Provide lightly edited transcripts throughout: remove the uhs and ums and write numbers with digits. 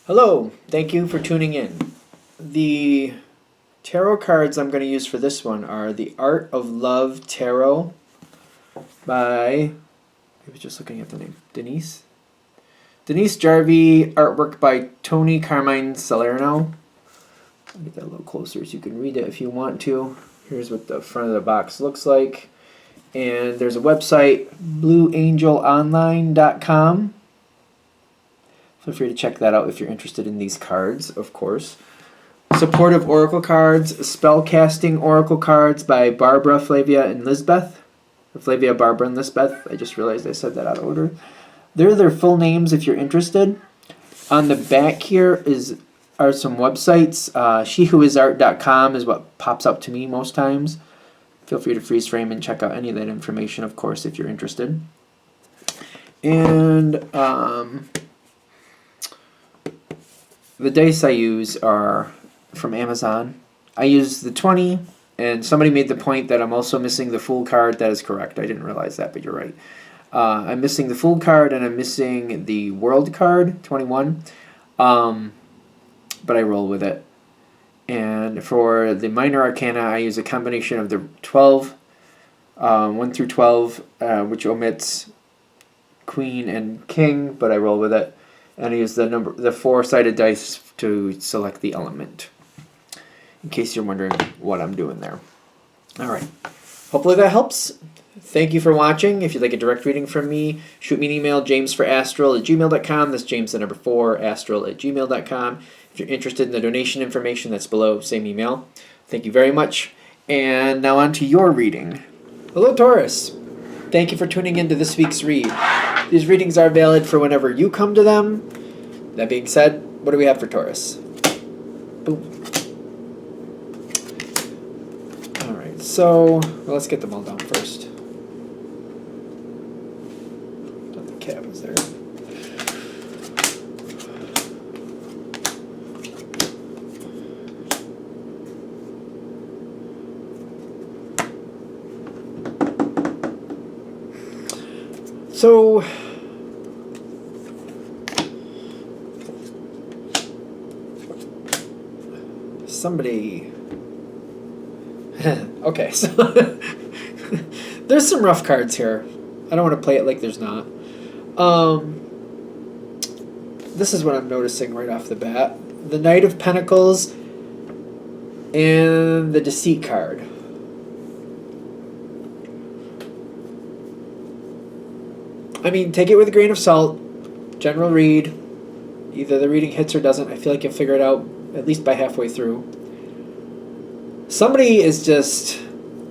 Hello, thank you for tuning in. The tarot cards I'm going to use for this one are The Art of Love Tarot by, I was just looking at the name, Denise Jarvie, artwork by Tony Carmine Salerno. I'll get that a little closer so you can read it if you want to. Here's what the front of the box looks like. And there's a website, blueangelonline.com. Feel free to check that out if you're interested in these cards, of course. Supportive Oracle cards, Spellcasting Oracle cards by Barbara, Flavia, and Lisbeth. Flavia, Barbara, and Lisbeth. I just realized I said that out of order. They're their full names if you're interested. On the back here are some websites. Shewhoisart.com is what pops up to me most times. Feel free to freeze frame and check out any of that information, of course, if you're interested. And the dice I use are from Amazon. I use the 20, and somebody made the point that I'm also missing the Fool card. That is correct. I didn't realize that, but you're right. I'm missing the Fool card, and I'm missing the World card, 21. But I roll with it. And for the Minor Arcana, I use a combination of the 12, 1 through 12, which omits Queen and King, but I roll with it. And I use the four-sided dice to select the element, in case you're wondering what I'm doing there. All right. Hopefully that helps. Thank you for watching. If you'd like a direct reading from me, shoot me an email, jamesforastral@gmail.com. That's James, the number 4, astral@gmail.com. If you're interested in the donation information, that's below, same email. Thank you very much. And now on to your reading. Hello, Taurus. Thank you for tuning in to this week's read. These readings are valid for whenever you come to them. That being said, what do we have for Taurus? Boom. Alright, so let's get them all down first. The cap is there. So, somebody, okay, so there's some rough cards here. I don't want to play it like there's not. This is what I'm noticing right off the bat. The Knight of Pentacles and the Deceit card. I mean, take it with a grain of salt. General read. Either the reading hits or doesn't. I feel like you'll figure it out at least by halfway through. Somebody is just...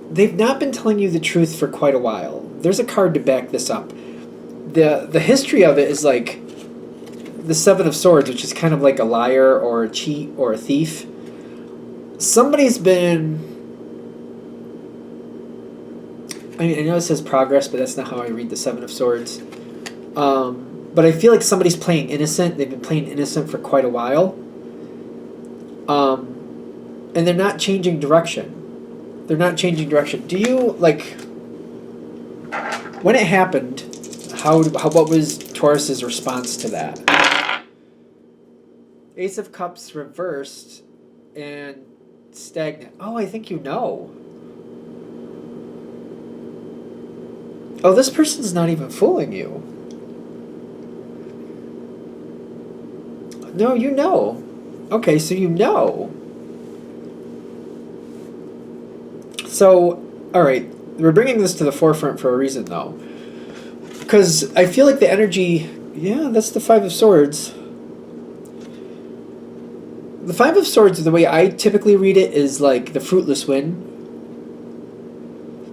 They've not been telling you the truth for quite a while. There's a card to back this up. The history of it is like the Seven of Swords, which is kind of like a liar or a cheat or a thief. Somebody's been... I mean, I know it says progress, but that's not how I read the Seven of Swords. But I feel like somebody's playing innocent. They've been playing innocent for quite a while. And they're not changing direction. They're not changing direction. Do you, like... When it happened, what was Taurus's response to that? Ace of Cups reversed and stagnant. Oh, I think you know. Oh, this person's not even fooling you. No, you know. Okay, so you know. So, alright, we're bringing this to the forefront for a reason, though. Because I feel like the energy... Yeah, that's the Five of Swords. The Five of Swords, the way I typically read it, is like the fruitless win.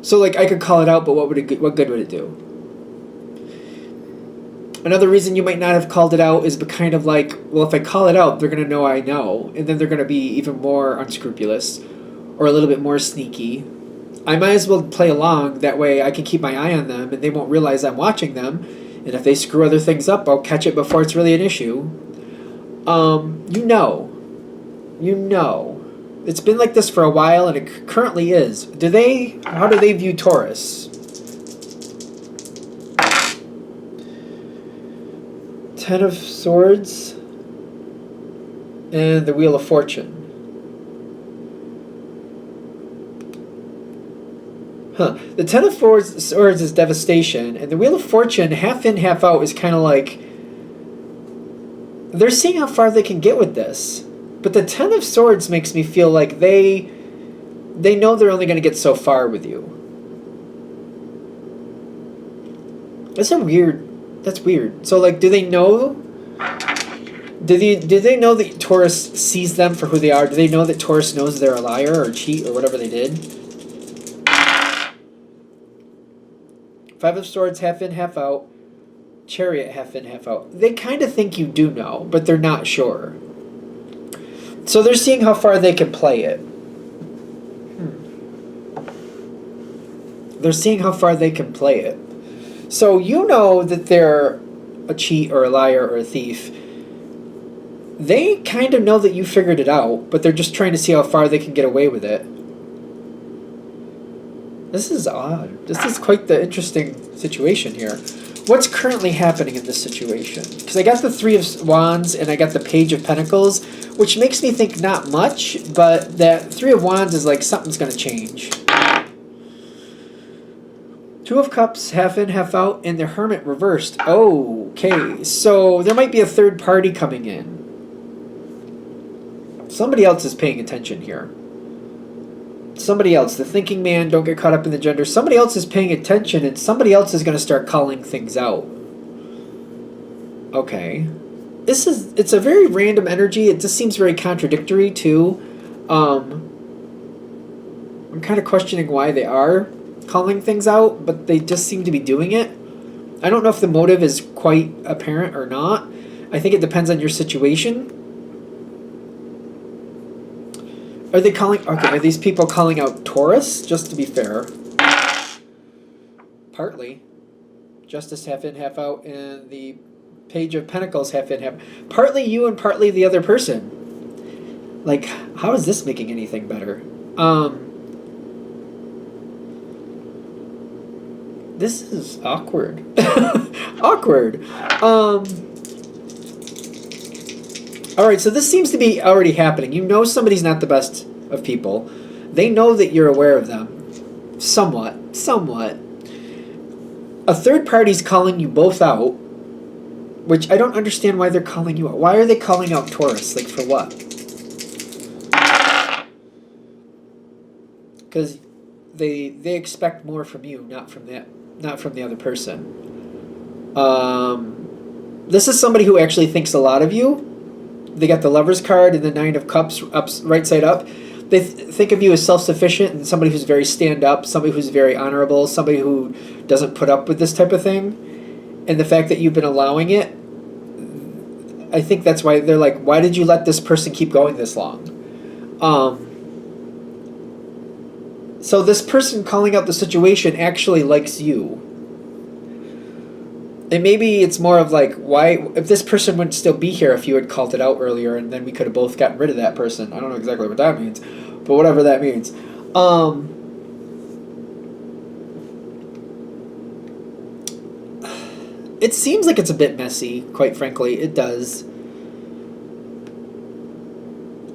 So, like, I could call it out, but what good would it do? Another reason you might not have called it out is kind of like, well, if I call it out, they're going to know I know, and then they're going to be even more unscrupulous or a little bit more sneaky. I might as well play along, that way I can keep my eye on them, and they won't realize I'm watching them, and if they screw other things up, I'll catch it before it's really an issue. You know. You know. It's been like this for a while, and it currently is. How do they view Taurus? Ten of Swords. And the Wheel of Fortune. Huh. The Ten of Swords is devastation, and the Wheel of Fortune, half in, half out, is kind of like they're seeing how far they can get with this. But the Ten of Swords makes me feel like they know they're only going to get so far with you. That's weird. So, like, do they know? Do they know that Taurus sees them for who they are? Do they know that Taurus knows they're a liar or cheat or whatever they did? Five of Swords, half in, half out. Chariot, half in, half out. They kind of think you do know, but they're not sure. So they're seeing how far they can play it. They're seeing how far they can play it. So you know that they're a cheat or a liar or a thief. They kind of know that you figured it out, but they're just trying to see how far they can get away with it. This is odd. This is quite the interesting situation here. What's currently happening in this situation? Because I got the Three of Wands and I got the Page of Pentacles, which makes me think not much, but that Three of Wands is like something's going to change. Two of Cups, half in, half out, and the Hermit reversed. Okay, so there might be a third party coming in. Somebody else is paying attention here. Somebody else, the thinking man, don't get caught up in the gender. Somebody else is paying attention, and somebody else is going to start calling things out. Okay. It's a very random energy. It just seems very contradictory, too. I'm kind of questioning why they are calling things out, but they just seem to be doing it. I don't know if the motive is quite apparent or not. I think it depends on your situation. Are they calling... Okay, are these people calling out Taurus, just to be fair? Partly. Justice, half in, half out, and the Page of Pentacles, half in, half... Partly you and partly the other person. Like, how is this making anything better? This is awkward. Awkward. Alright, so this seems to be already happening. You know somebody's not the best of people. They know that you're aware of them. Somewhat. A third party's calling you both out, which I don't understand why they're calling you out. Why are they calling out Taurus? Like, for what? Because they expect more from you, not from the other person. This is somebody who actually thinks a lot of you. They got the Lover's card and the Nine of Cups right side up. They think of you as self-sufficient and somebody who's very stand-up, somebody who's very honorable, somebody who doesn't put up with this type of thing. And the fact that you've been allowing it, I think that's why they're like, why did you let this person keep going this long? So this person calling out the situation actually likes you. And maybe it's more of like, why, if this person wouldn't still be here if you had called it out earlier and then we could have both gotten rid of that person. I don't know exactly what that means, but whatever that means. It seems like it's a bit messy, quite frankly. It does.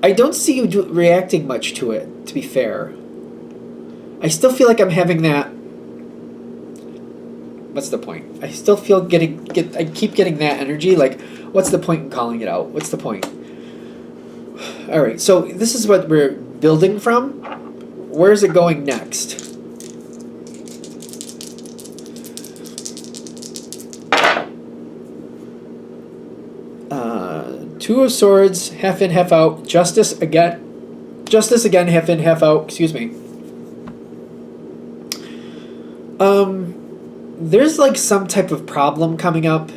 I don't see you reacting much to it, to be fair. I still feel like I'm having that... What's the point? I still feel I keep getting that energy. Like, what's the point in calling it out? What's the point? All right, so this is what we're building from. Where's it going next? Two of Swords, half in, half out. Justice again. Justice again, half in, half out. Excuse me. There's like some type of problem coming up,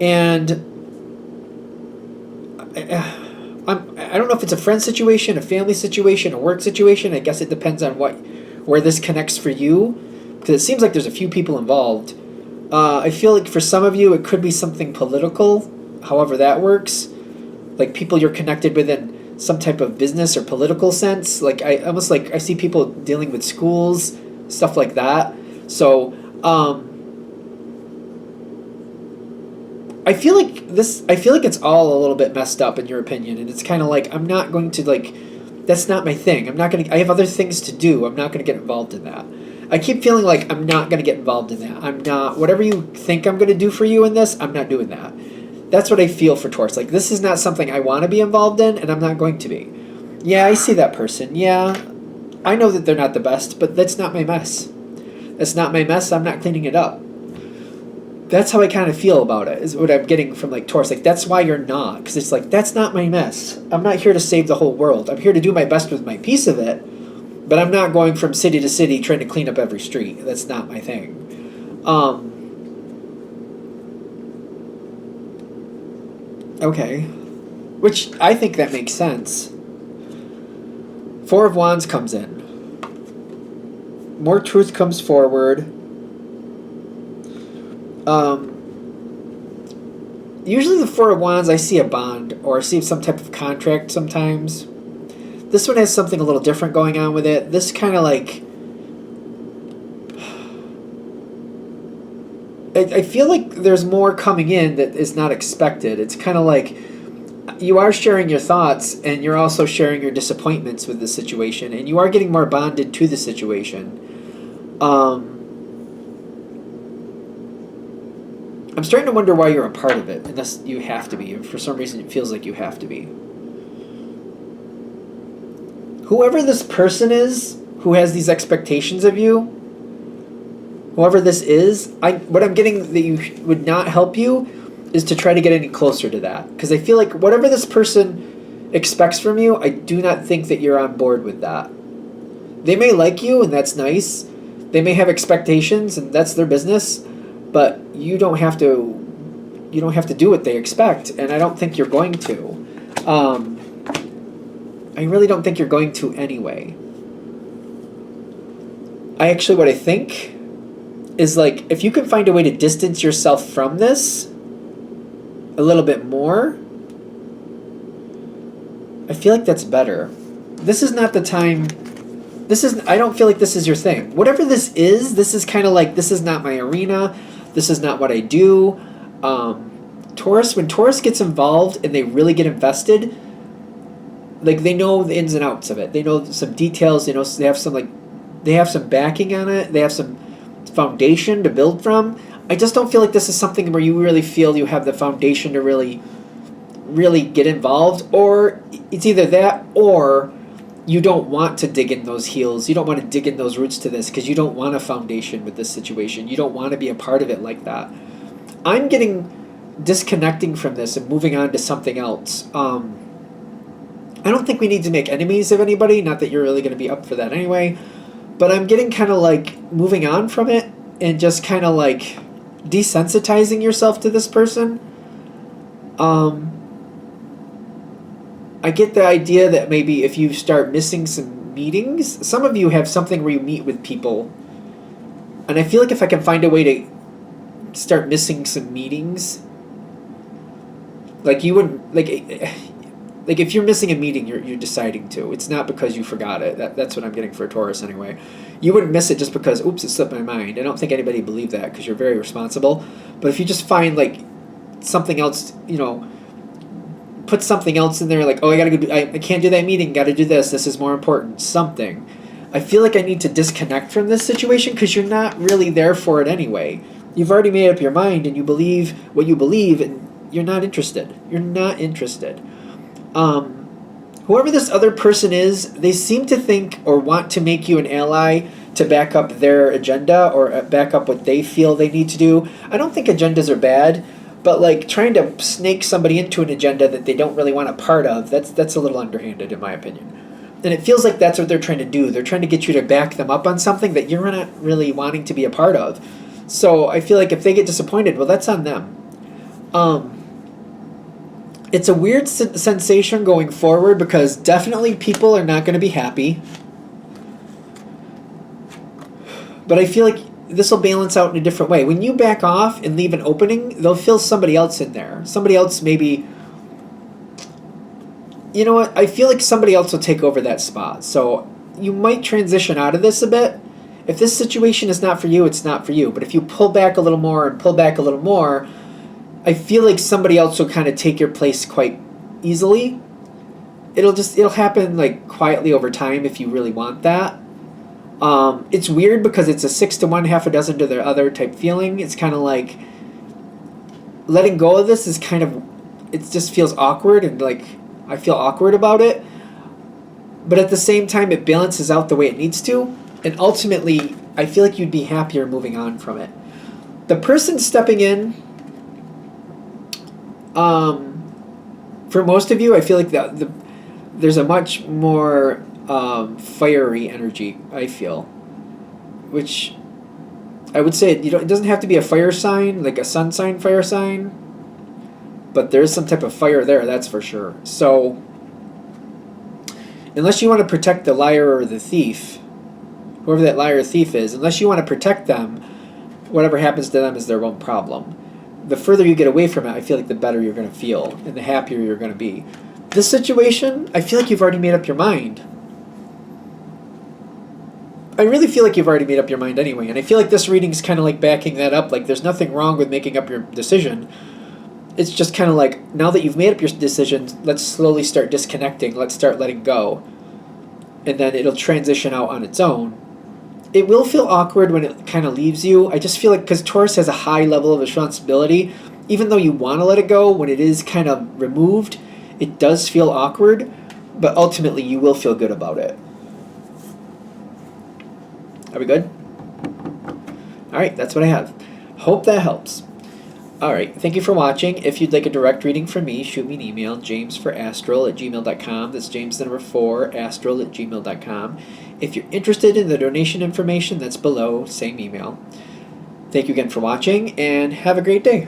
and I don't know if it's a friend situation, a family situation, a work situation. I guess it depends on where this connects for you, because it seems like there's a few people involved. I feel like for some of you it could be something political, however that works, like people you're connected with in some type of business or political sense. Like I see people dealing with schools, stuff like that. So I feel like it's all a little bit messed up in your opinion, and it's kind of like I'm not going to like. That's not my thing. I have other things to do. I'm not going to get involved in that. I keep feeling like I'm not going to get involved in that. I'm not. Whatever you think I'm going to do for you in this, I'm not doing that. That's what I feel for Taurus. Like, this is not something I want to be involved in, and I'm not going to be. Yeah, I see that person. Yeah, I know that they're not the best, but that's not my mess. That's not my mess. I'm not cleaning it up. That's how I kind of feel about it, is what I'm getting from, like, Taurus. Like, that's why you're not. Because it's like, that's not my mess. I'm not here to save the whole world. I'm here to do my best with my piece of it, but I'm not going from city to city trying to clean up every street. That's not my thing. Okay. Which, I think that makes sense. Four of Wands comes in. More truth comes forward. Usually the Four of Wands, I see a bond, or I see some type of contract sometimes. This one has something a little different going on with it. This kind of like... I feel like there's more coming in that is not expected. It's kind of like you are sharing your thoughts, and you're also sharing your disappointments with the situation, and you are getting more bonded to the situation. I'm starting to wonder why you're a part of it, unless you have to be. For some reason, it feels like you have to be. Whoever this person is who has these expectations of you, whoever this is, what I'm getting that you would not help you is to try to get any closer to that. Because I feel like whatever this person expects from you, I do not think that you're on board with that. They may like you, and that's nice. They may have expectations, and that's their business. But you don't have to do what they expect, and I don't think you're going to. I really don't think you're going to anyway. What I think is, like, if you can find a way to distance yourself from this a little bit more, I feel like that's better. This is not the time. I don't feel like this is your thing. Whatever this is kind of like, this is not my arena. This is not what I do. Taurus, when Taurus gets involved and they really get invested, like, they know the ins and outs of it. They know some details. They know they have some backing on it. They have some foundation to build from. I just don't feel like this is something where you really feel you have the foundation to really get involved. Or it's either that, or you don't want to dig in those heels. You don't want to dig in those roots to this because you don't want a foundation with this situation. You don't want to be a part of it like that. I'm getting disconnecting from this and moving on to something else. I don't think we need to make enemies of anybody. Not that you're really going to be up for that anyway. But I'm getting kind of like moving on from it and just kind of like desensitizing yourself to this person. I get the idea that maybe if you start missing some meetings, some of you have something where you meet with people, and I feel like if I can find a way to start missing some meetings, like you wouldn't, like if you're missing a meeting, you're deciding to. It's not because you forgot it. That's what I'm getting for a Taurus anyway. You wouldn't miss it just because, oops, it slipped my mind. I don't think anybody believed that because you're very responsible. But if you just find like something else, put something else in there, like, oh, I gotta go. I can't do that meeting. Got to do this. This is more important. Something. I feel like I need to disconnect from this situation because you're not really there for it anyway. You've already made up your mind and you believe what you believe, and you're not interested. You're not interested. Whoever this other person is, they seem to think or want to make you an ally to back up their agenda or back up what they feel they need to do. I don't think agendas are bad. But like trying to snake somebody into an agenda that they don't really want a part of, that's a little underhanded in my opinion. And it feels like that's what they're trying to do. They're trying to get you to back them up on something that you're not really wanting to be a part of. So I feel like if they get disappointed, well, that's on them. It's a weird sensation going forward because definitely people are not going to be happy. But I feel like this will balance out in a different way. When you back off and leave an opening, they'll fill somebody else in there. Somebody else maybe... You know what? I feel like somebody else will take over that spot. So you might transition out of this a bit. If this situation is not for you, it's not for you. But if you pull back a little more and pull back a little more, I feel like somebody else will kind of take your place quite easily. It'll happen like quietly over time if you really want that. It's weird because it's a 6 to 1, half a dozen to the other type feeling. It's kind of like letting go of this is kind of, it just feels awkward, and like I feel awkward about it. But at the same time, it balances out the way it needs to, and ultimately, I feel like you'd be happier moving on from it. The person stepping in, for most of you, I feel like there's a much more fiery energy, I feel, which I would say it doesn't have to be a fire sign, like a sun sign, fire sign, but there is some type of fire there, that's for sure. So unless you want to protect the liar or the thief, whoever that liar or thief is, unless you want to protect them, whatever happens to them is their own problem. The further you get away from it, I feel like the better you're going to feel and the happier you're going to be. This situation, I feel like you've already made up your mind. I really feel like you've already made up your mind anyway, and I feel like this reading's kind of like backing that up. Like, there's nothing wrong with making up your decision. It's just kind of like, now that you've made up your decision, let's slowly start disconnecting. Let's start letting go. And then it'll transition out on its own. It will feel awkward when it kind of leaves you. I just feel like, because Taurus has a high level of responsibility, even though you want to let it go, when it is kind of removed, it does feel awkward, but ultimately you will feel good about it. Are we good? Alright, that's what I have. Hope that helps. Alright, thank you for watching. If you'd like a direct reading from me, shoot me an email, jamesforastral@gmail.com. That's James the number 4, astral@gmail.com. If you're interested in the donation information, that's below, same email. Thank you again for watching, and have a great day.